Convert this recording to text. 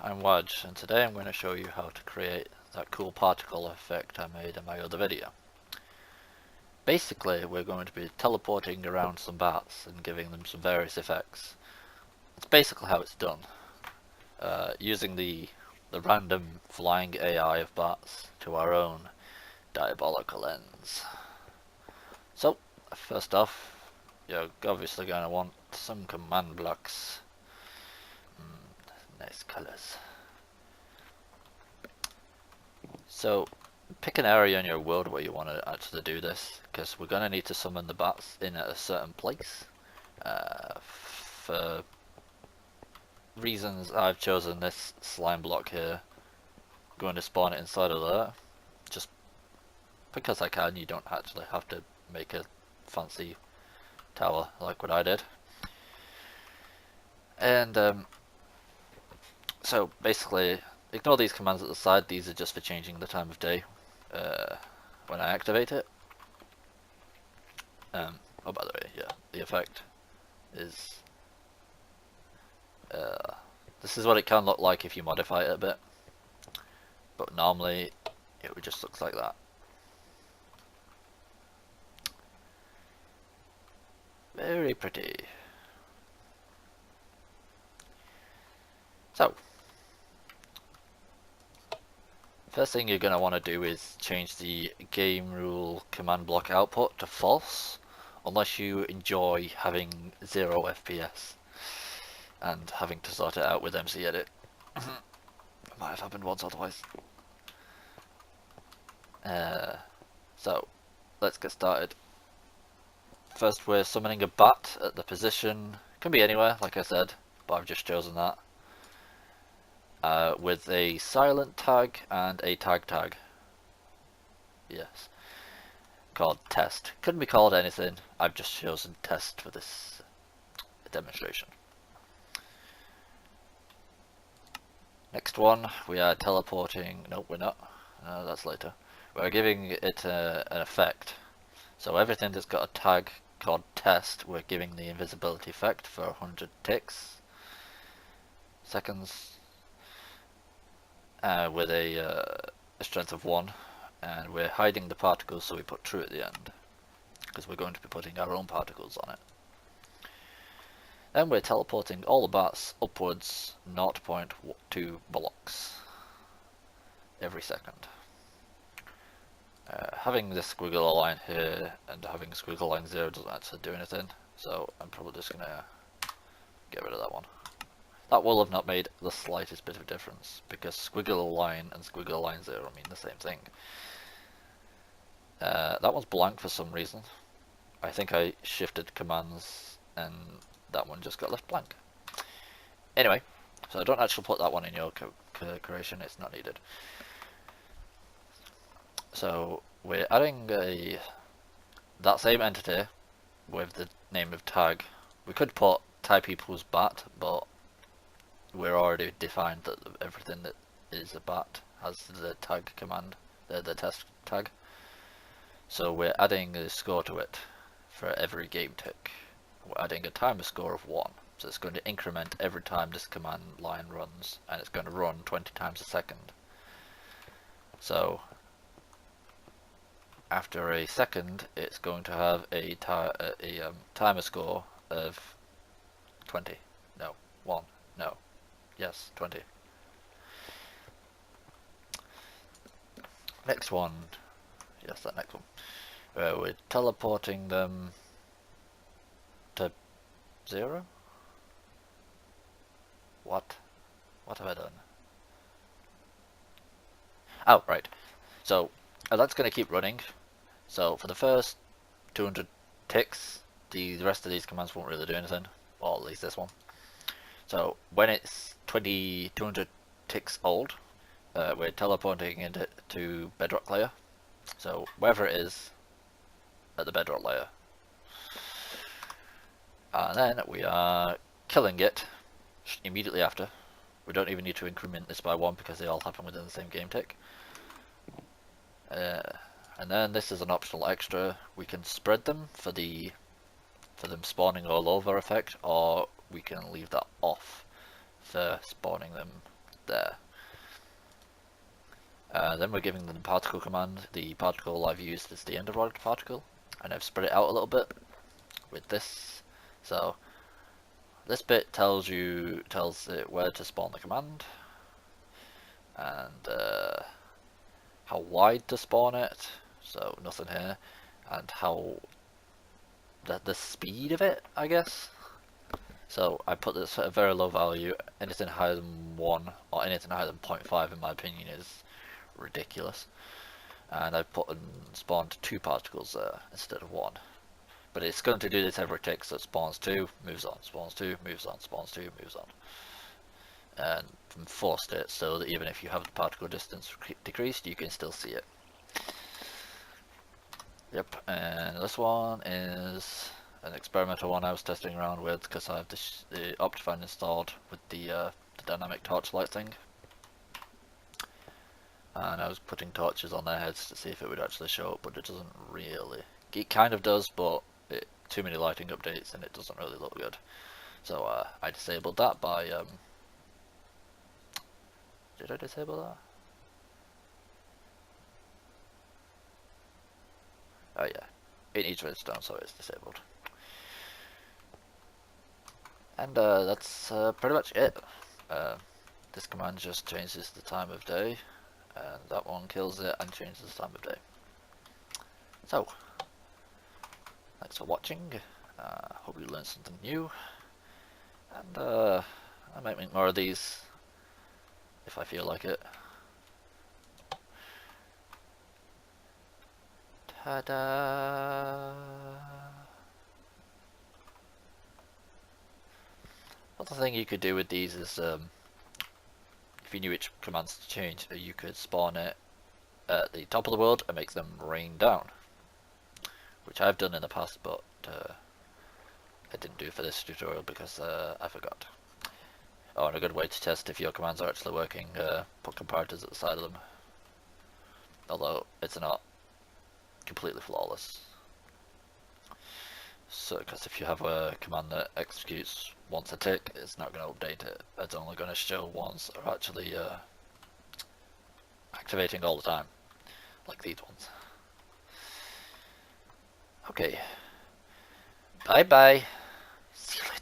I'm Wadge, and today I'm going to show you how to create that cool particle effect I made in my other video. Basically, we're going to be teleporting around some bats and giving them some various effects. It's basically how it's done, using the random flying AI of bats to our own diabolical ends. So, first off, you're obviously going to want some command blocks. Nice colors. So, pick an area in your world where you want to actually do this, because we're going to need to summon the bats in at a certain place. For reasons, I've chosen this slime block here. Going to spawn it inside of there, just because I can. You don't actually have to make a fancy tower like what I did. And so basically, ignore these commands at the side. These are just for changing the time of day when I activate it. Oh, by the way, yeah, the effect is this is what it can look like if you modify it a bit, but normally it would just look like that. Very pretty. So, first thing you're going to want to do is change the game rule command block output to false, unless you enjoy having 0 FPS and having to sort it out with MC Edit. It might have happened once or twice. So, let's get started. First, we're summoning a bat at the position, can be anywhere, like I said, but I've just chosen that. With a silent tag and a tag. Yes. Called test. Couldn't be called anything, I've just chosen test for this demonstration. Next one, we are teleporting. Nope, we're not. That's later. We're giving it an effect. So everything that's got a tag called test, we're giving the invisibility effect for 100 ticks. Seconds. With a strength of 1. And we're hiding the particles, so we put true at the end, because we're going to be putting our own particles on it. Then we're teleporting all the bats upwards 0.2 blocks every second. Having this squiggle line here and having squiggle line 0 doesn't actually do anything, so I'm probably just going to get rid of that one. That will have not made the slightest bit of difference, because squiggle line and squiggle line 0 mean the same thing. That one's blank for some reason. I think I shifted commands and that one just got left blank. Anyway, so don't actually put that one in your creation, it's not needed. So we're adding that same entity with the name of tag. We could put type equals bat, but we're already defined that everything that is a bat has the tag command, the test tag. So we're adding a score to it for every game tick. We're adding a timer score of 1. So it's going to increment every time this command line runs, and it's going to run 20 times a second. So after a second, it's going to have a timer score of 20. No, 1. No. Yes, 20. Next one. Yes, that next one. We're teleporting them to 0? What? What have I done? Oh, right. So, that's going to keep running. So, for the first 200 ticks, the rest of these commands won't really do anything. Or at least this one. So, when it's 200 ticks old, we're teleporting it to bedrock layer. So, wherever it is at the bedrock layer. And then we are killing it immediately after. We don't even need to increment this by 1 because they all happen within the same game tick. And then this is an optional extra. We can spread them for them spawning all over effect, or we can leave that off for spawning them there. Then we're giving them the particle command. The particle I've used is the end of product particle, and I've spread it out a little bit with this. So this bit tells it where to spawn the command, and how wide to spawn it. So nothing here, and how the speed of it, I guess. So I put this at a very low value. Anything higher than 1 or anything higher than 0.5 in my opinion is ridiculous. And I've put and spawned 2 particles there instead of 1. But it's going to do this every tick, so it spawns 2, moves on, spawns 2, moves on, spawns 2, moves on. And forced it so that even if you have the particle distance decreased, you can still see it. Yep, and this one is an experimental one I was testing around with because I have the Optifine installed with the dynamic torchlight thing. And I was putting torches on their heads to see if it would actually show up, but it doesn't really. It kind of does, but too many lighting updates and it doesn't really look good. So I disabled that by did I disable that? Oh yeah, it needs redstone, so it's disabled. And that's pretty much it. This command just changes the time of day, and that one kills it and changes the time of day. So, thanks for watching. Hope you learned something new, and I might make more of these if I feel like it. Ta-da! Other thing you could do with these is, if you knew which commands to change, you could spawn it at the top of the world and make them rain down, which I've done in the past, but I didn't do for this tutorial because I forgot. Oh, and a good way to test if your commands are actually working, put comparators at the side of them, although it's not completely flawless. So, because if you have a command that executes once a tick, it's not going to update it. It's only going to show ones that are actually activating all the time, like these ones. Okay. Bye bye. See you later.